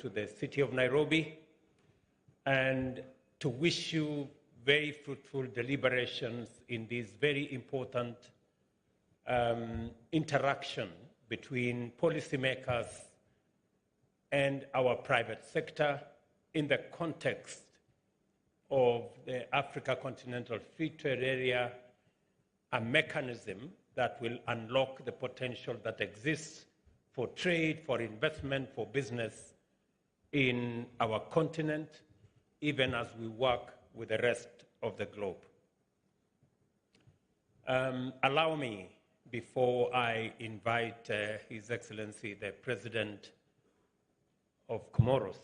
to the city of Nairobi and to wish you very fruitful deliberations in this very important interaction between policymakers and our private sector in the context of the Africa Continental Free Trade Area, a mechanism that will unlock the potential that exists for trade, for investment, for business in our continent, even as we work with the rest of the globe. Allow me, before I invite His Excellency, the President of Comoros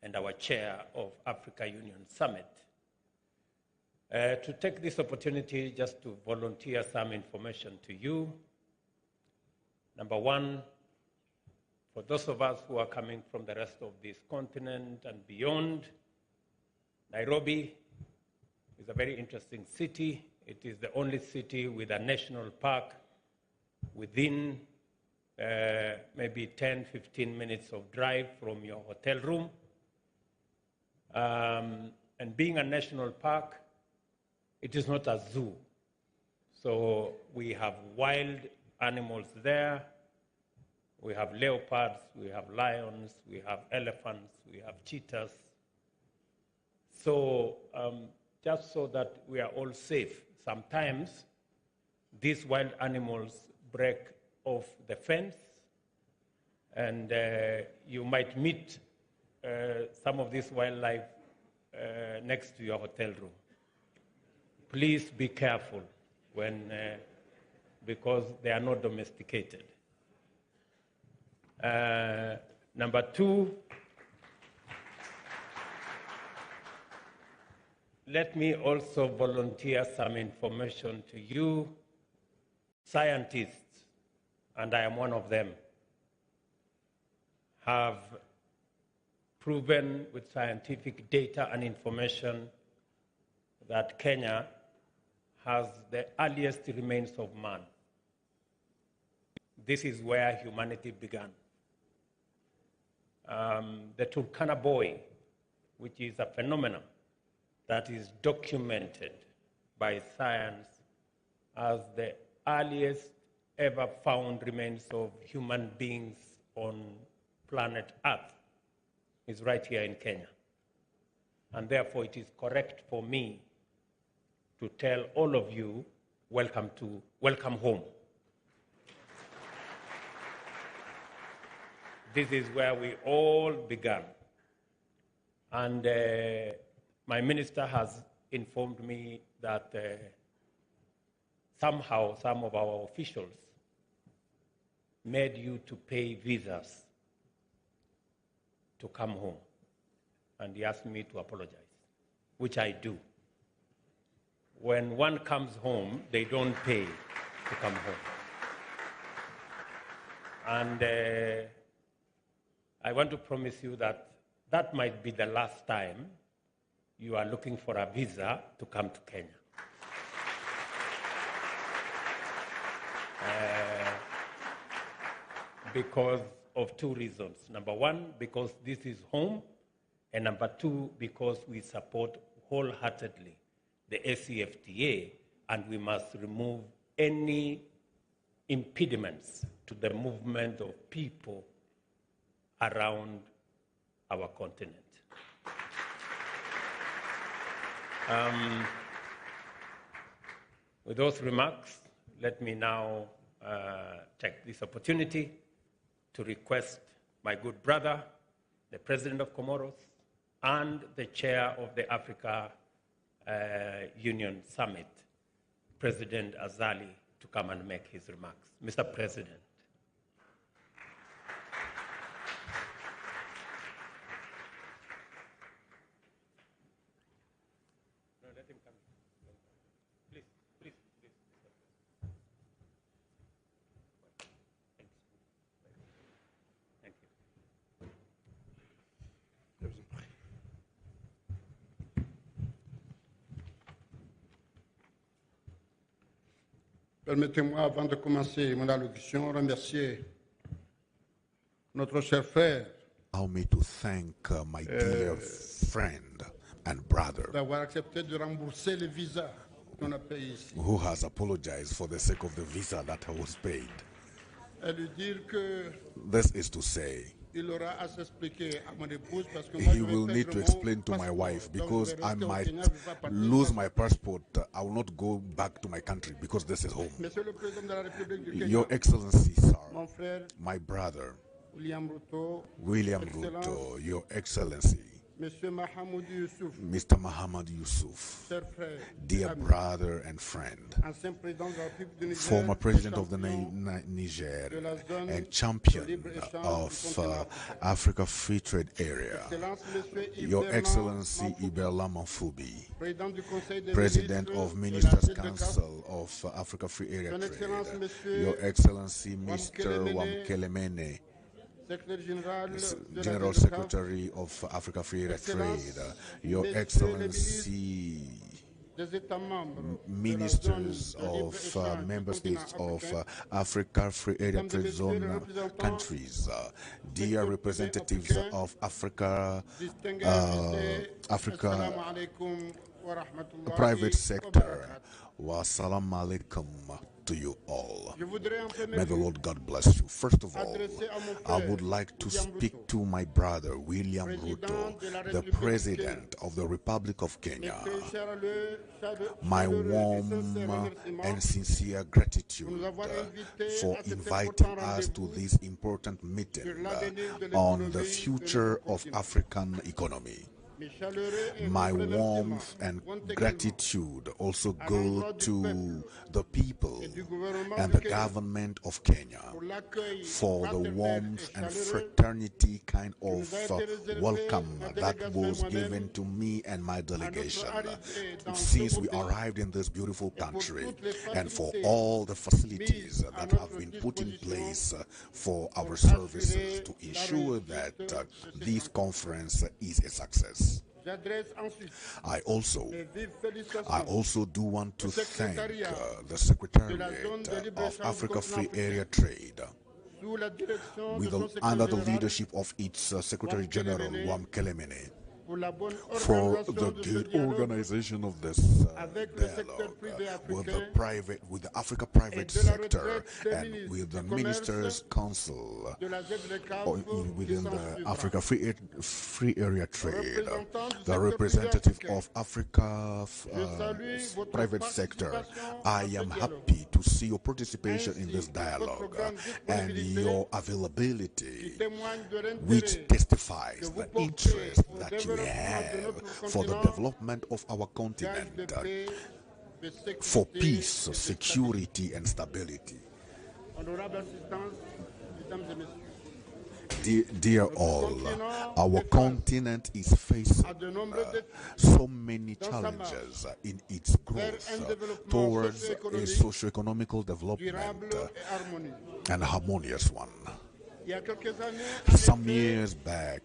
and our Chair of Africa Union Summit, to take this opportunity just to volunteer some information to you. Number one, for those of us who are coming from the rest of this continent and beyond, Nairobi is a very interesting city. It is the only city with a national park within maybe 10, 15 minutes of drive from your hotel room. And being a national park, it is not a zoo. So we have wild animals there. We have leopards, we have lions, we have elephants, we have cheetahs. So just so that we are all safe, sometimes these wild animals break off the fence, and you might meet some of this wildlife next to your hotel room. Please be careful when, because they are not domesticated. Number two, let me also volunteer some information to you. Scientists, and I am one of them, have proven with scientific data and information that Kenya has the earliest remains of man. This is where humanity began. The Turkana boy, which is a phenomenon that is documented by science as the earliest ever found remains of human beings on planet Earth, is right here in Kenya. And therefore it is correct for me to tell all of you, welcome home. This is where we all began. And my minister has informed me that somehow some of our officials made you to pay visas to come home. And he asked me to apologize, which I do. When one comes home, they don't pay to come home. And I want to promise you that that might be the last time you are looking for a visa to come to Kenya. Because of two reasons. Number one, because this is home, and number two, because we support wholeheartedly the ACFTA, and we must remove any impediments to the movement of people around our continent. With those remarks, let me now take this opportunity to request my good brother, the President of Comoros, and the Chair of the Africa Union Summit, President Azali, to come and make his remarks. Mr. President. No, let him come. Please, please, please. Thank you. Permettez-moi, avant de commencer mon allocution, remercier notre cher frère Allow me to thank my dear friend and brother d'avoir accepté de rembourser les visas qu'on a payés ici. who has apologized for the sake of the visa that was paid. Et lui dire que This is to say, il aura à s'expliquer à mon épouse parce que moi he je will vais need perdre to mon explain to my passeport. wife, Donc, je because vais I rester au might Kenya, je vais pas partir lose sans my passport. I will not go back to my country because this is home. Monsieur le Président de la République du Kenya, Your Excellency, sir, mon frère my brother, William Ruto, William Excellence, Ruto, Your Excellency, Monsieur Mahamoud Youssouf, Mr. Muhammad Yusuf, cher frère, dear ami, brother and friend, ancien président de la République du Niger, former president of the champion Niger de la zone and de champion libre-échange du of continent africain. Africa Free Trade Area, Excellence, Monsieur Your Iberlan Excellency Mamfouki, Iberla Manfoubi, président du Conseil des President ministres of de la Ministers ville de Cap, Council of Africa Free Area Son Excellence, Trade, Monsieur Your Excellency Wamkelemene, Mr. Wamkelemene, secrétaire général de la General ville de Cap, Secretary of Africa Free Area Excellence, Trade, Your Messieurs les Excellency des États membres de la zone ministers de of libre-échange du member continent states of africain, Africa Free Area Mesdames et Trade Messieurs les Zone représentants countries, dear secteur privé representatives africain, of Africa, distingués invités, Africa Assalamu alaikum wa rahmatullahi private wa sector. barakatuh. Wassalamu alaikum to you all. Je voudrais en premier May the lieu Lord God bless you. First of all, adresser à mon I frère would like to William speak Ruto, to my brother William Président Ruto, de la the République du President of the Republic of mes Kenya. très My chaleureux et warm sincères remerciements and sincere pour gratitude nous avoir invités for à cet inviting important us to rendez-vous this important meeting sur l'avenir de on l'économie the de future notre of continent. African economy. Mes chaleureux et My vifs remerciements warmth and vont également gratitude also à go l'endroit du to peuple the people et du gouvernement and du the Kenya government of Kenya pour l'accueil for the fraternel warmth et and chaleureux fraternity kind qui nous of a été réservé, welcome ma that délégation et was given moi-même, to me and my à notre delegation arrivée dans ce since beau we pays arrived in this beautiful et pour country, toutes les and for facilités all the facilities mises à that have notre been put in disposition place for our pour services assurer to la ensure réussite that de cette this rencontre. conference is a success. J'adresse ensuite I also mes vives félicitations I also do want to au thank secrétariat the de Secretariat la zone de of libre-échange du Africa Free continent Area africain Trade, sous la direction de with son under secrétaire the général leadership of its Secretary General Wam Kelemene, pour la bonne for organisation the de ce good dialogue organization of this avec le secteur dialogue privé with the africain with the Africa private et de la sector retraite des and ministres with the du commerce Ministers Council de la ZLECAf within qui s'en the suivra. Africa Free Area Trade, Représentant du the secteur representative privé of Africa Je salue votre private sector. participation I à ce am dialogue, happy to see your participation in ainsi this que votre dialogue grande and disponibilité your qui availability, témoigne de l'intérêt which testifies que vous the portez interest au that you développement de have notre for the continent, development of our gage continent, de paix, de for sécurité peace, et de stabilité. security, and stability. Honorable assistance, mesdames et messieurs, Dear all, our continent is facing à de nombreux défis so many dans sa challenges in its growth towards a socio-economical development durable et harmonieux. and harmonious one. Il y a quelques années, Some years back,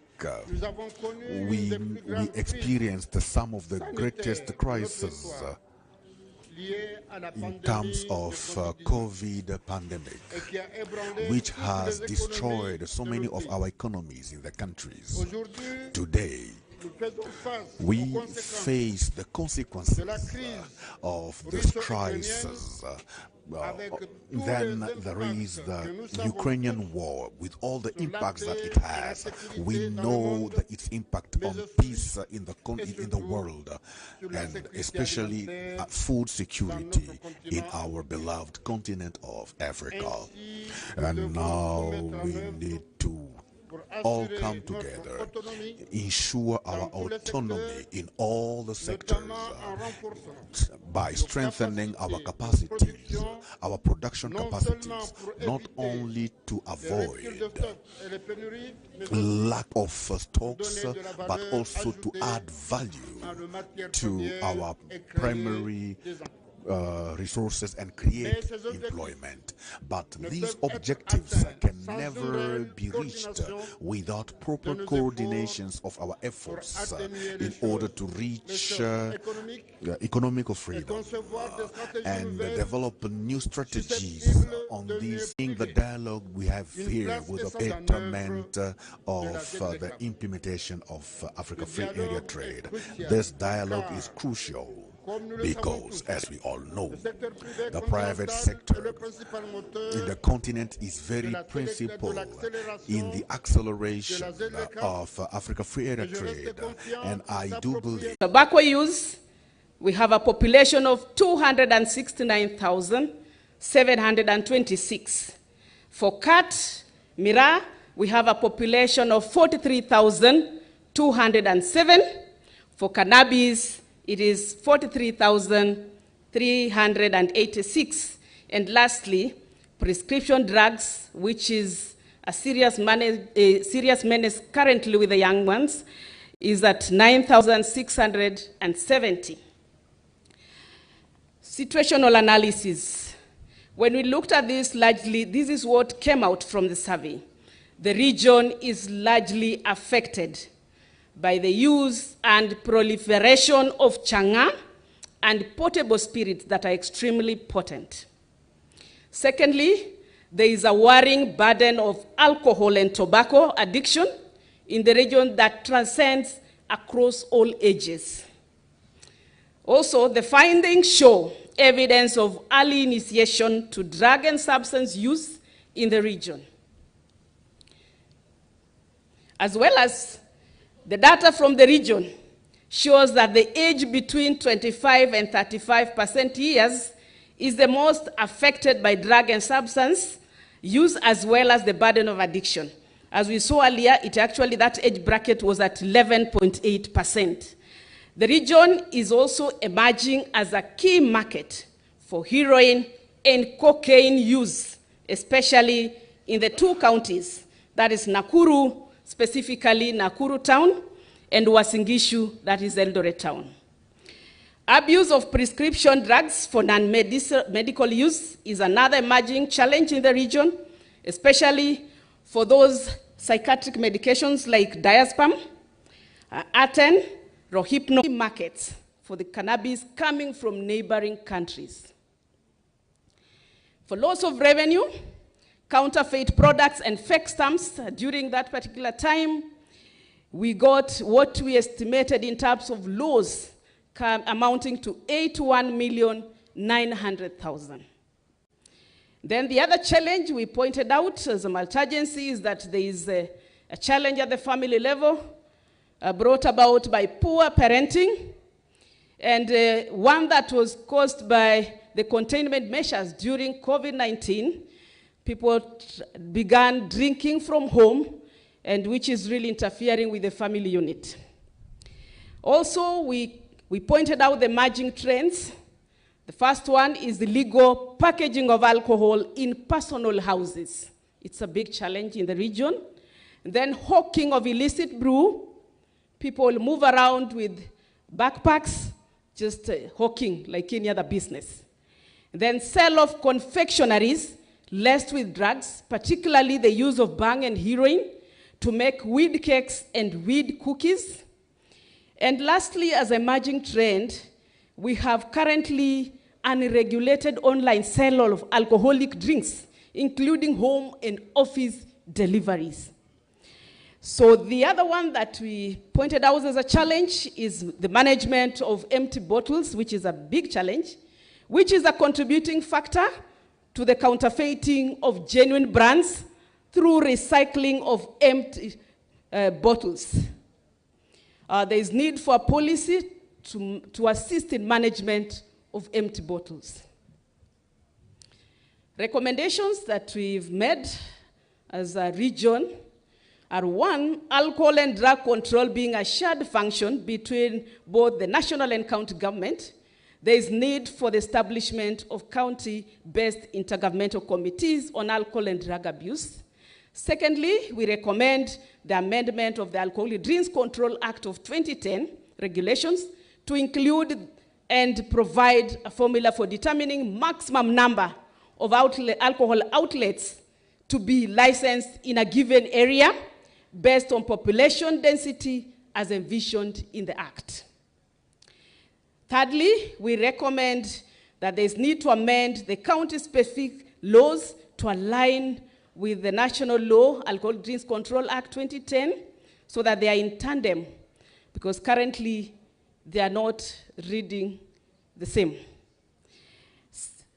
nous avons connu une we des plus grandes crises experienced some of the sanitaires greatest de notre crises histoire liées à la in pandémie terms de of Covid-19 COVID pandemic, et qui a ébranlé which toutes has les destroyed économies so de many nos of pays. our economies in the countries. Aujourd'hui, Today, nous faisons face aux we conséquences face the consequences de la crise of this russo-ukrainienne crisis. avec tous Then les there is impacts que nous the savons Ukrainian war with all the sur impacts that la it paix et la has. sécurité We dans le know monde, its impact mais on aussi peace in the et in the surtout world, sur la and sécurité especially alimentaire food dans security notre in continent our beloved continent of Africa. Ainsi, nous And devons now tout mettre en we œuvre need to pour all assurer come notre together, autonomie, ensure our tous les autonomy secteurs, in all the sectors notamment en renforçant by strengthening our capacités de capacities, production, our production non capacities, seulement pour not éviter only to les ruptures de avoid stock et les pénuries, mais aussi lack of stocks, donner de la but valeur also to ajoutée add value dans le matière to première our et créer primary des emplois. resources and create employment. But these objectives can never be reached without proper coordinations of our efforts in order to reach economical freedom and develop new strategies on these. The dialogue we have here with the betterment of the implementation of Africa Free Area Trade. This dialogue is crucial because, as we all know, the private sector in the continent is very principal in the acceleration of Africa Free Area Trade, and I do believe. Tobacco use, we have a population of 269,726. For cat, Mira, we have a population of 43,207. For cannabis, it is 43,386. And lastly, prescription drugs, which is a serious menace currently with the young ones, is at 9,670. Situational analysis. When we looked at this largely, this is what came out from the survey. The region is largely affected by the use and proliferation of changa and portable spirits that are extremely potent. Secondly, there is a worrying burden of alcohol and tobacco addiction in the region that transcends across all ages. Also, the findings show evidence of early initiation to drug and substance use in the region. As well as the data from the region shows that the age between 25 and 35% years is the most affected by drug and substance use, as well as the burden of addiction. As we saw earlier, that age bracket was at 11.8%. The region is also emerging as a key market for heroin and cocaine use, especially in the two counties, that is Nakuru, specifically Nakuru town, and Uasin Gishu, that is Eldoret town. Abuse of prescription drugs for non-medical use is another emerging challenge in the region, especially for those psychiatric medications like diazepam, Aten, Rohypnol markets for the cannabis coming from neighboring countries. For loss of revenue, counterfeit products and fake stamps during that particular time, we got what we estimated in terms of loss amounting to 81,900,000. Then the other challenge we pointed out as a multi-agency is that there is a challenge at the family level brought about by poor parenting, and one that was caused by the containment measures during COVID-19. People began drinking from home, and which is really interfering with the family unit. Also, we pointed out the emerging trends. The first one is the legal packaging of alcohol in personal houses. It's a big challenge in the region. And then hawking of illicit brew. People move around with backpacks, just hawking like any other business. And then sale of confectionaries laced with drugs, particularly the use of bhang and heroin to make weed cakes and weed cookies. And lastly, as an emerging trend, we have currently unregulated online sale of alcoholic drinks, including home and office deliveries. So the other one that we pointed out as a challenge is the management of empty bottles, which is a big challenge, which is a contributing factor to the counterfeiting of genuine brands through recycling of empty bottles. There is need for a policy to assist in management of empty bottles. Recommendations that we've made as a region are: one, alcohol and drug control being a shared function between both the national and county government. There is need for the establishment of county-based intergovernmental committees on alcohol and drug abuse. Secondly, we recommend the amendment of the Alcoholic Drinks Control Act of 2010 regulations to include and provide a formula for determining maximum number of alcohol outlets to be licensed in a given area based on population density as envisioned in the Act. Thirdly, we recommend that there is need to amend the county-specific laws to align with the national law, Alcohol Drinks Control Act 2010, so that they are in tandem, because currently they are not reading the same.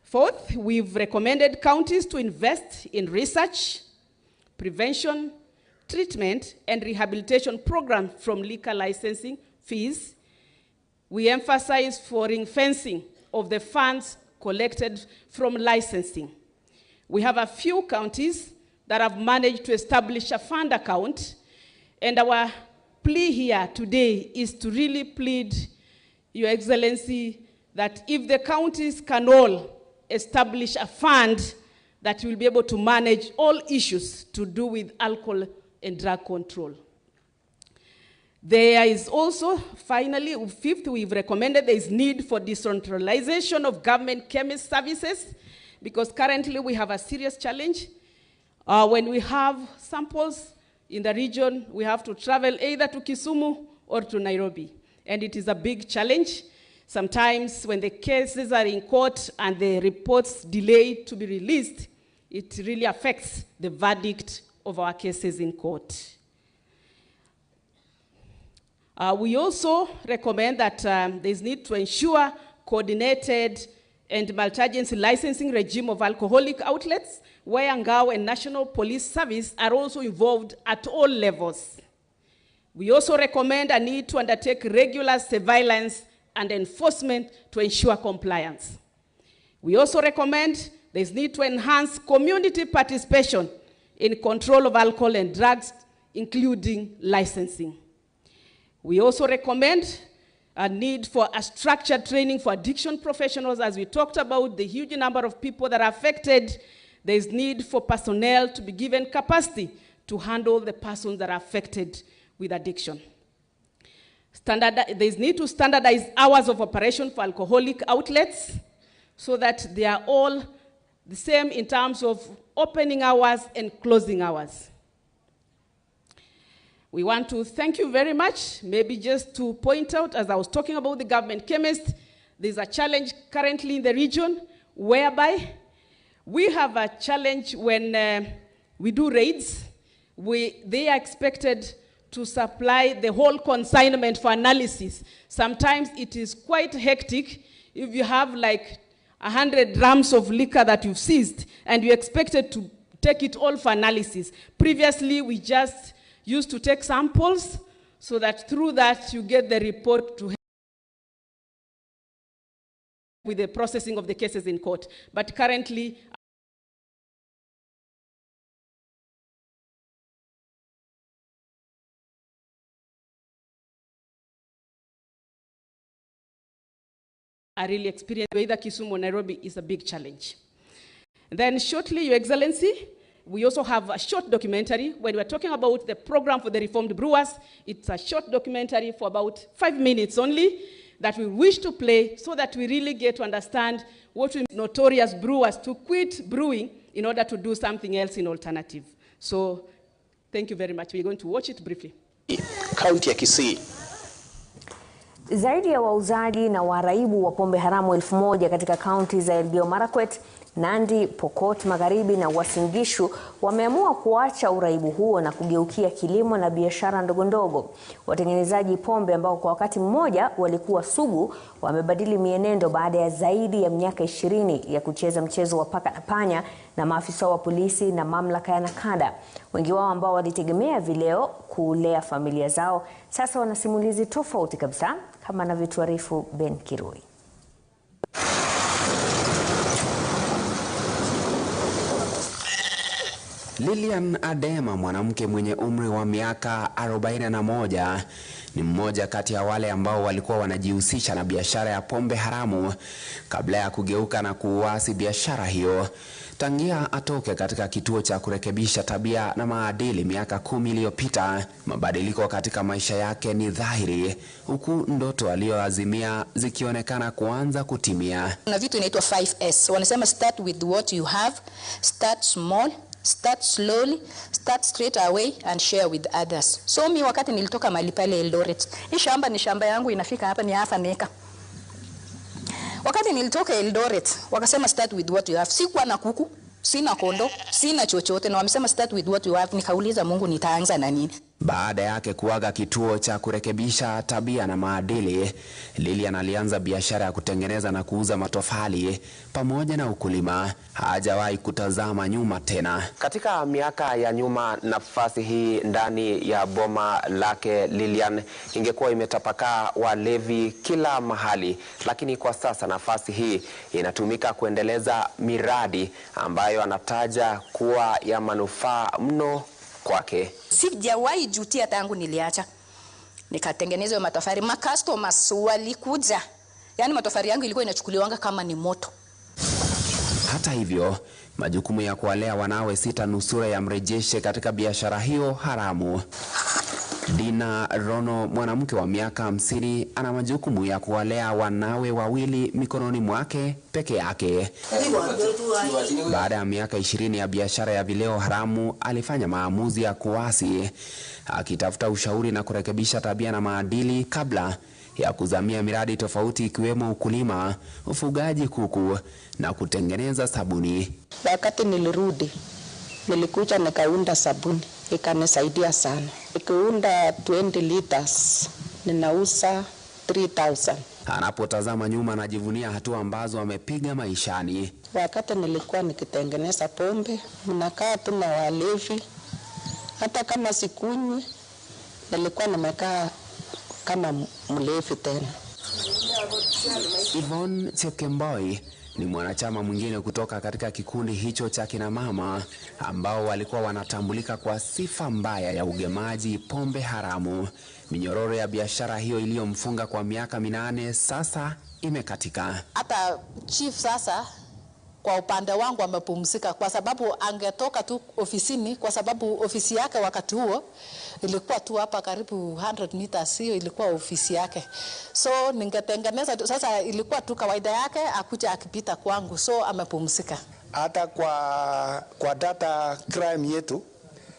Fourth, we've recommended counties to invest in research, prevention, treatment, and rehabilitation programs from liquor licensing fees. We emphasize for ring-fencing of the funds collected from licensing. We have a few counties that have managed to establish a fund account, and our plea here today is to really plead, Your Excellency, that if the counties can all establish a fund that will be able to manage all issues to do with alcohol and drug control. There is also, finally, fifth, we've recommended there is need for decentralization of government chemist services, because currently we have a serious challenge. When we have samples in the region, we have to travel either to Kisumu or to Nairobi, and it is a big challenge. Sometimes when the cases are in court and the reports delayed to be released, it really affects the verdict of our cases in court. We also recommend that there is need to ensure coordinated and multi-agency licensing regime of alcoholic outlets, where Ngao and National Police Service are also involved at all levels. We also recommend a need to undertake regular surveillance and enforcement to ensure compliance. We also recommend there is need to enhance community participation in control of alcohol and drugs, including licensing. We also recommend a need for a structured training for addiction professionals. As we talked about the huge number of people that are affected, there is need for personnel to be given capacity to handle the persons that are affected with addiction. There is need to standardize hours of operation for alcoholic outlets so that they are all the same in terms of opening hours and closing hours. We want to thank you very much. Maybe just to point out, as I was talking about the government chemist, there's a challenge currently in the region whereby we have a challenge when we do raids. They are expected to supply the whole consignment for analysis. Sometimes it is quite hectic if you have like 100 grams of liquor that you've seized and you're expected to take it all for analysis. Previously, we just used to take samples so that through that you get the report to help with the processing of the cases in court. But currently, I really experienced either Kisumu or Nairobi is a big challenge. And then shortly, Your Excellency, we also have a short documentary. When we're talking about the program for the reformed brewers, it's a short documentary for about 5 minutes only that we wish to play so that we really get to understand what we notorious brewers to quit brewing in order to do something else in alternative. So thank you very much. We're going to watch it briefly. Kaunti ya Kisii. Zaidi ya wauzaji na waraibu wa pombe haramu 1000 katika kaunti za Elgeyo Marakwet, Nandi, Pokot Magharibi na Uasin Gishu wameamua kuacha uraibu huo na kugeukia kilimo na biashara ndogondogo. Watengenezaji pombe ambao kwa wakati mmoja walikuwa sugu wamebadili mienendo baada ya zaidi ya miaka 20 ya kucheza mchezo wa paka na panya na maafisa wa polisi na mamlaka ya Nakada. Wengi wao ambao walitegemea vileo kulea familia zao sasa wana simulizi tofauti kabisa, kama anavyotuarifu Ben Kirui. Lilian Adema, mwanamke mwenye umri wa miaka 41, ni mmoja kati ya wale ambao walikuwa wanajihusisha na biashara ya pombe haramu kabla ya kugeuka na kuuasi biashara hiyo. Tangia atoke katika kituo cha kurekebisha tabia na maadili miaka 10 iliyopita, mabadiliko katika maisha yake ni dhahiri, huku ndoto aliyoazimia zikionekana kuanza kutimia. Kuna vitu inaitwa 5S. Wanasema start with what you have, start small, start slowly, start straight away and share with others. So mi wakati nilitoka mahali pale Eldoret, hii shamba ni shamba yangu, inafika hapa ni half an acre. Wakati nilitoka Eldoret, wakasema start with what you have. Sikuwa na kuku, sina kondo, sina chochote, na wamesema start with what you have. Nikauliza Mungu, nitaanza na nini? Baada yake kuaga kituo cha kurekebisha tabia na maadili, Lilian alianza biashara ya kutengeneza na kuuza matofali pamoja na ukulima. Hajawahi kutazama nyuma tena. Katika miaka ya nyuma, nafasi hii ndani ya boma lake Lilian ingekuwa imetapakaa walevi kila mahali, lakini kwa sasa nafasi hii inatumika kuendeleza miradi ambayo anataja kuwa ya manufaa mno kwake. Sijawahi jutia tangu niliacha. Nikatengeneza matofali, customers walikuja. Yaani matofali yangu ilikuwa inachukuliwanga kama ni moto. Hata hivyo, majukumu ya kuwalea wanawe 6 nusura yamrejeshe katika biashara hiyo haramu. Dina Rono, mwanamke wa miaka 50, ana majukumu ya kuwalea wanawe 2 mikononi mwake peke yake. Baada ya miaka 20 ya biashara ya vileo haramu, alifanya maamuzi ya kuasi, akitafuta ushauri na kurekebisha tabia na maadili kabla ya kuzamia miradi tofauti ikiwemo ukulima, ufugaji kuku na kutengeneza sabuni. Wakati nilirudi, nilikuja nikaunda sabuni, ikanisaidia sana. Nikiunda 20 liters, ninauza 3,000. Anapotazama nyuma, anajivunia hatua ambazo amepiga maishani. Wakati nilikuwa nikitengeneza pombe, mnakaa tu na walevi. Hata kama sikunywi, nilikuwa nimekaa kama mlevi tena. Yvonne Chepkemboi ni mwanachama mwingine kutoka katika kikundi hicho cha kina mama ambao walikuwa wanatambulika kwa sifa mbaya ya ugemaji pombe haramu. Minyororo ya biashara hiyo iliyomfunga kwa miaka 8 sasa imekatika. Hata chief sasa kwa upande wangu amepumzika, kwa sababu angetoka tu ofisini, kwa sababu ofisi yake wakati huo ilikuwa tu hapa karibu 100 meters, hiyo ilikuwa ofisi yake. So ningetengeneza sasa, ilikuwa tu kawaida yake akuja akipita kwangu, so amepumzika. Hata kwa data crime yetu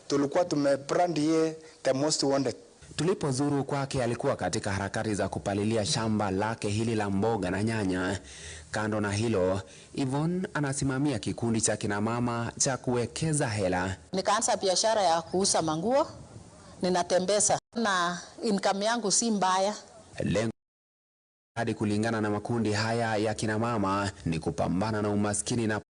tulikuwa tumebrand ye the most wanted. Tulipozuru kwake, alikuwa katika harakati za kupalilia shamba lake hili la mboga na nyanya. Kando na hilo, Yvonne anasimamia kikundi cha kina mama cha kuwekeza hela. Nikaanza biashara ya kuuza manguo, ninatembeza na income yangu si mbaya. Lengo hadi kulingana na makundi haya ya kina mama ni kupambana na umaskini na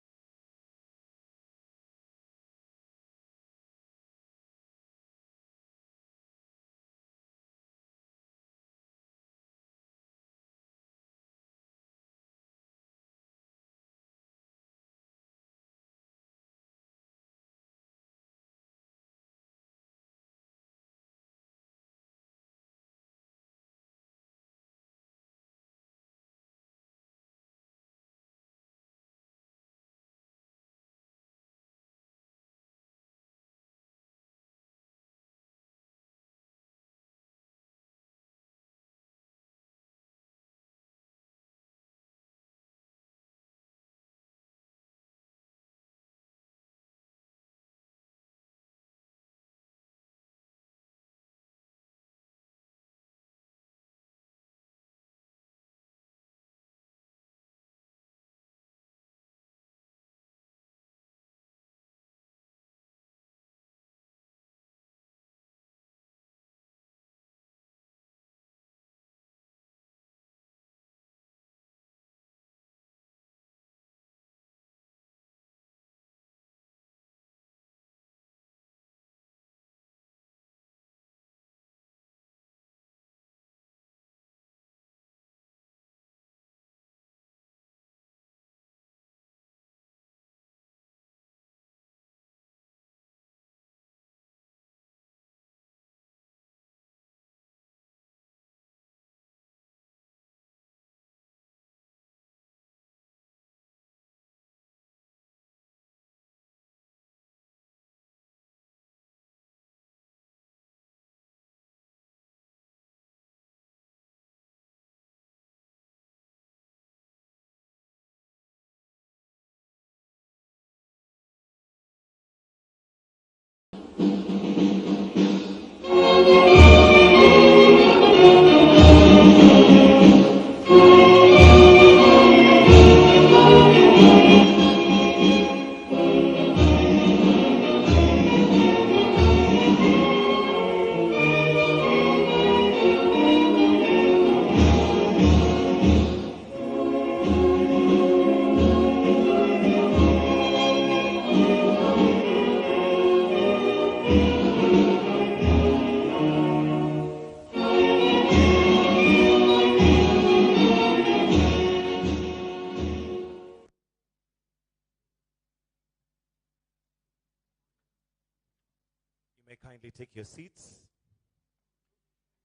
kindly take your seats.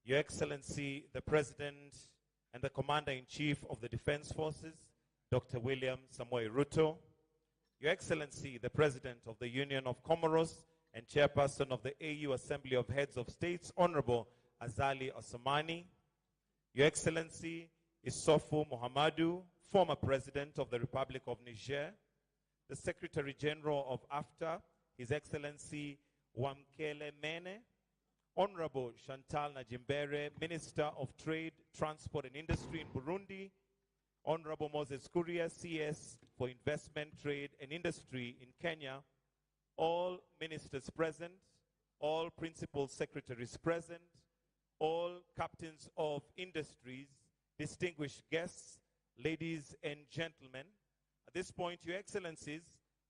Your Excellency, the President and the Commander-in-Chief of the Defense Forces, Dr. William Samoei Ruto. Your Excellency, the President of the Union of Comoros and Chairperson of the AU Assembly of Heads of States, Honorable Azali Assoumani. Your Excellency, Issoufou Mohamedou, former President of the Republic of Niger. The Secretary General of AFTA, His Excellency Wamkele Mene. Honorable Chantal Najimbere, Minister of Trade, Transport and Industry in Burundi. Honorable Moses Kuria, CS for Investment, Trade and Industry in Kenya. All ministers present, all principal secretaries present, all captains of industries, distinguished guests, ladies and gentlemen. At this point, Your Excellencies,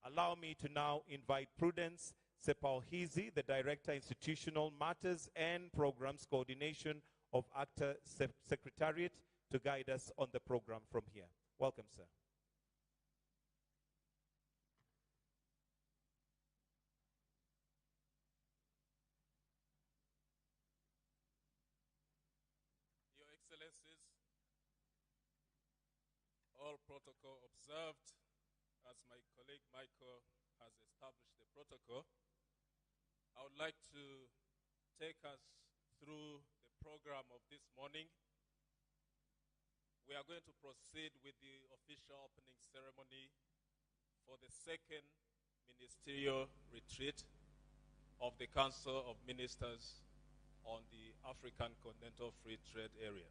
allow me to now invite Prudence Sepauhizi, the Director, Institutional Matters and Programs Coordination of ACTA Secretariat, to guide us on the program from here. Welcome, sir. Your Excellencies, all protocol observed, as my colleague Michael has established the protocol. I would like to take us through the program of this morning. We are going to proceed with the official opening ceremony for the second ministerial retreat of the Council of Ministers on the African Continental Free Trade Area.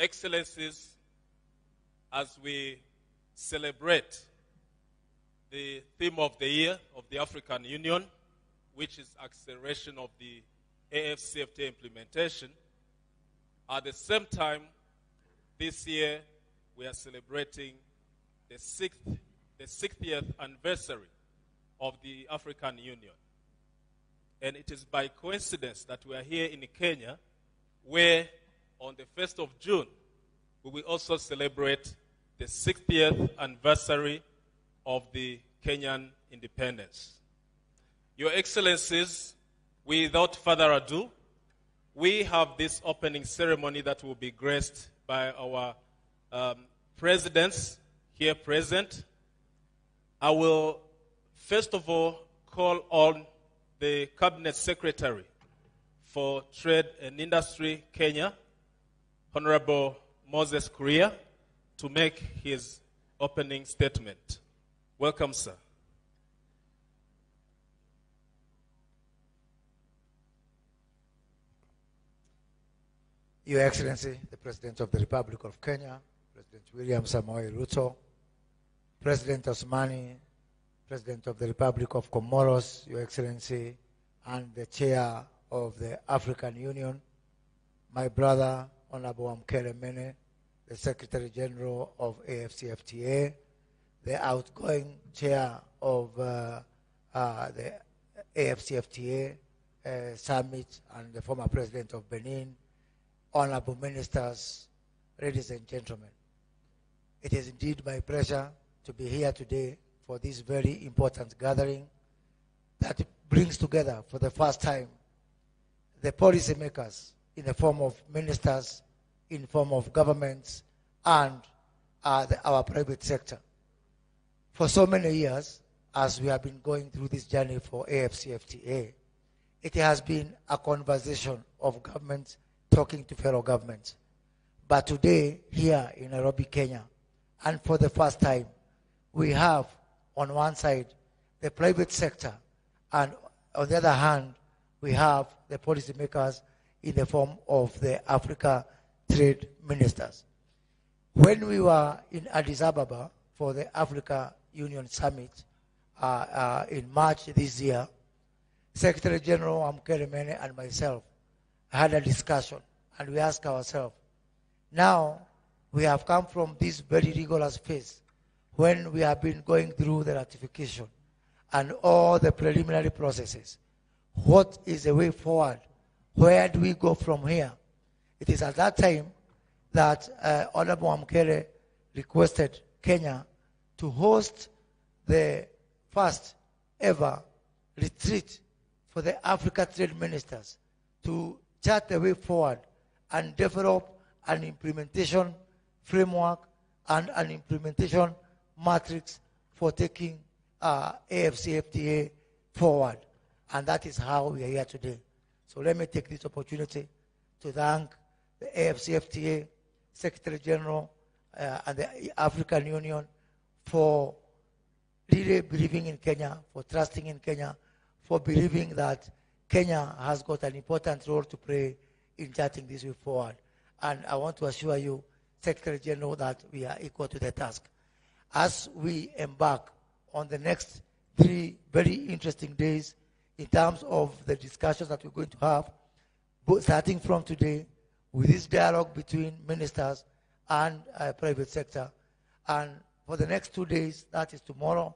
Excellencies, as we celebrate the theme of the year of the African Union, which is acceleration of the AFCFTA implementation, at the same time, this year we are celebrating the 60th anniversary of the African Union. And it is by coincidence that we are here in Kenya, where on the 1st of June, we will also celebrate the 60th anniversary of the Kenyan independence. Your Excellencies, without further ado, we have this opening ceremony that will be graced by our presidents here present. I will first of all call on the Cabinet Secretary for Trade and Industry, Kenya, Honorable Moses Kuria, to make his opening statement. Welcome, sir. Your Excellency, the President of the Republic of Kenya, President William Samoei Ruto, President Assoumani, President of the Republic of Comoros, Your Excellency, and the Chair of the African Union, my brother, Honorable Wamkele Mene, the Secretary General of AFCFTA, the outgoing Chair of the AFCFTA Summit, and the former President of Benin, Honorable Ministers, ladies and gentlemen. It is indeed my pleasure to be here today for this very important gathering that brings together for the first time the policymakers in the form of ministers, in form of governments, and our private sector. For so many years, as we have been going through this journey for AFCFTA, it has been a conversation of governments talking to fellow governments. But today, here in Nairobi, Kenya, and for the first time, we have on one side the private sector, and on the other hand, we have the policymakers in the form of the Africa trade ministers. When we were in Addis Ababa for the Africa Union Summit in March this year, Secretary General Wamkele Mene and myself had a discussion, and we asked ourselves, now we have come from this very rigorous phase when we have been going through the ratification and all the preliminary processes. What is the way forward? Where do we go from here? It is at that time that Honorable Wamkele requested Kenya to host the first ever retreat for the Africa trade ministers to chart the way forward and develop an implementation framework and an implementation matrix for taking AFCFTA forward. And that is how we are here today. So let me take this opportunity to thank the AFCFTA Secretary General and the African Union for really believing in Kenya, for trusting in Kenya, for believing that Kenya has got an important role to play in charting this way forward. And I want to assure you, Secretary General, that we are equal to the task. As we embark on the next 3 very interesting days in terms of the discussions that we're going to have, starting from today, with this dialogue between ministers and private sector, and for the next 2 days, that is tomorrow